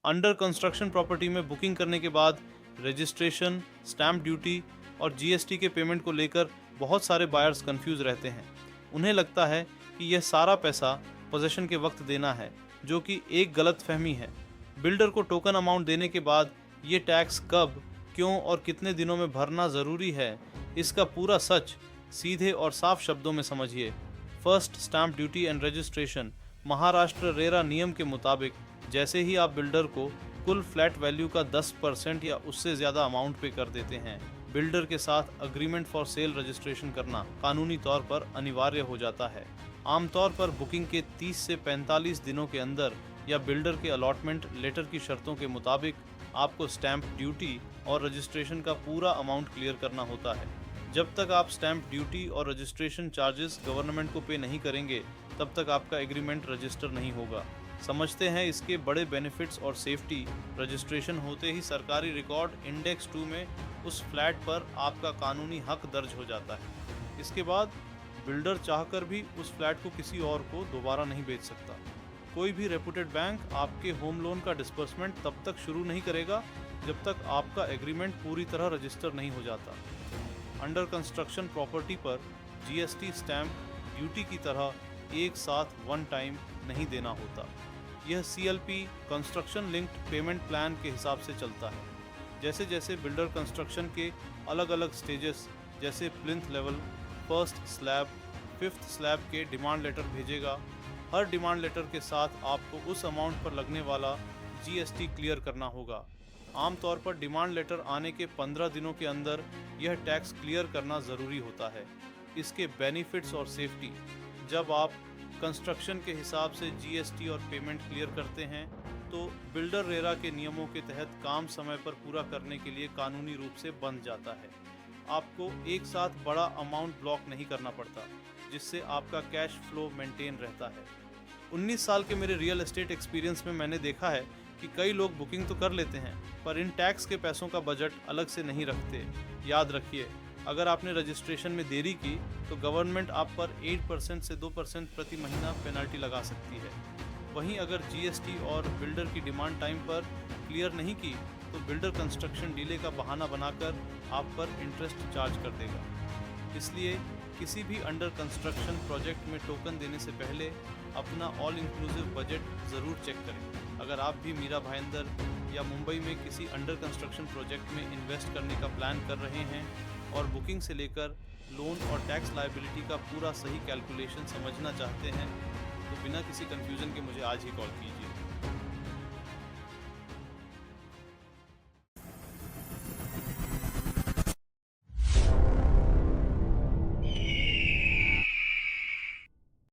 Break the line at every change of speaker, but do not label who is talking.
Under construction property में booking करने के बाद रजिस्ट्रेशन, स्टैम्प ड्यूटी और जीएसटी के पेमेंट को लेकर बहुत सारे बायर्स कंफ्यूज रहते हैं। उन्हें लगता है कि यह सारा पैसा पोजेशन के वक्त देना है, जो कि एक गलत फहमी है। बिल्डर को टोकन अमाउंट देने के बाद ये टैक्स कब, क्यों और कितने दिनों में भरना ज़रूरी है, इसका पूरा सच सीधे और साफ शब्दों में समझिए। First, stamp duty and registration. Maharashtra RERA नियम के मुताबिक जैसे ही आप बिल्डर को कुल फ्लैट वैल्यू का 10% या उससे ज़्यादा अमाउंट पे कर देते हैं, बिल्डर के साथ अग्रीमेंट फॉर सेल रजिस्ट्रेशन करना कानूनी तौर पर अनिवार्य हो जाता है। आमतौर पर बुकिंग के 30 से 45 दिनों के अंदर या बिल्डर के अलॉटमेंट लेटर की शर्तों के मुताबिक आपको स्टैम्प ड्यूटी और रजिस्ट्रेशन का पूरा अमाउंट क्लियर करना होता है। जब तक आप स्टैम्प ड्यूटी और रजिस्ट्रेशन चार्जेस गवर्नमेंट को पे नहीं करेंगे, तब तक आपका एग्रीमेंट रजिस्टर नहीं होगा। समझते हैं इसके बड़े बेनिफिट्स और सेफ्टी। रजिस्ट्रेशन होते ही सरकारी रिकॉर्ड इंडेक्स 2 में उस फ्लैट पर आपका कानूनी हक दर्ज हो जाता है। इसके बाद बिल्डर चाहकर भी उस फ्लैट को किसी और को दोबारा नहीं बेच सकता। कोई भी रेपुटेड बैंक आपके होम लोन का डिस्बर्समेंट तब तक शुरू नहीं करेगा जब तक आपका एग्रीमेंट पूरी तरह रजिस्टर नहीं हो जाता। अंडर कंस्ट्रक्शन प्रॉपर्टी पर जीएसटी, स्टैम्प ड्यूटी की तरह एक साथ वन टाइम नहीं देना होता। यह CLP construction linked payment plan के हिसाब से चलता है। जैसे जैसे बिल्डर कंस्ट्रक्शन के अलग अलग स्टेजेस जैसे plinth level, first slab, fifth slab के डिमांड लेटर भेजेगा, हर डिमांड लेटर के साथ आपको उस अमाउंट पर लगने वाला जीएसटी क्लियर करना होगा। आमतौर पर डिमांड लेटर आने के 15 दिनों के अंदर यह टैक्स क्लियर करना ज़रूरी होता है। इसके बेनिफिट्स और सेफ्टी। जब आप कंस्ट्रक्शन के हिसाब से जीएसटी और पेमेंट क्लियर करते हैं तो बिल्डर रेरा के नियमों के तहत काम समय पर पूरा करने के लिए कानूनी रूप से बंध जाता है। आपको एक साथ बड़ा अमाउंट ब्लॉक नहीं करना पड़ता, जिससे आपका कैश फ्लो मेंटेन रहता है। 19 साल के मेरे रियल एस्टेट एक्सपीरियंस में मैंने देखा है कि कई लोग बुकिंग तो कर लेते हैं, पर इन टैक्स के पैसों का बजट अलग से नहीं रखते। याद रखिए, अगर आपने रजिस्ट्रेशन में देरी की तो गवर्नमेंट आप पर 8% से 2% प्रति महीना पेनल्टी लगा सकती है। वहीं अगर जीएसटी और बिल्डर की डिमांड टाइम पर क्लियर नहीं की तो बिल्डर कंस्ट्रक्शन डिले का बहाना बनाकर आप पर इंटरेस्ट चार्ज कर देगा। इसलिए किसी भी अंडर कंस्ट्रक्शन प्रोजेक्ट में टोकन देने से पहले अपना ऑल इंक्लूसिव बजट ज़रूर चेक करें। अगर आप भी मीरा भाईंदर या मुंबई में किसी अंडर कंस्ट्रक्शन प्रोजेक्ट में इन्वेस्ट करने का प्लान कर रहे हैं और बुकिंग से लेकर लोन और टैक्स लायबिलिटी का पूरा सही कैलकुलेशन समझना चाहते हैं, तो बिना किसी कंफ्यूजन के मुझे आज ही कॉल कीजिए।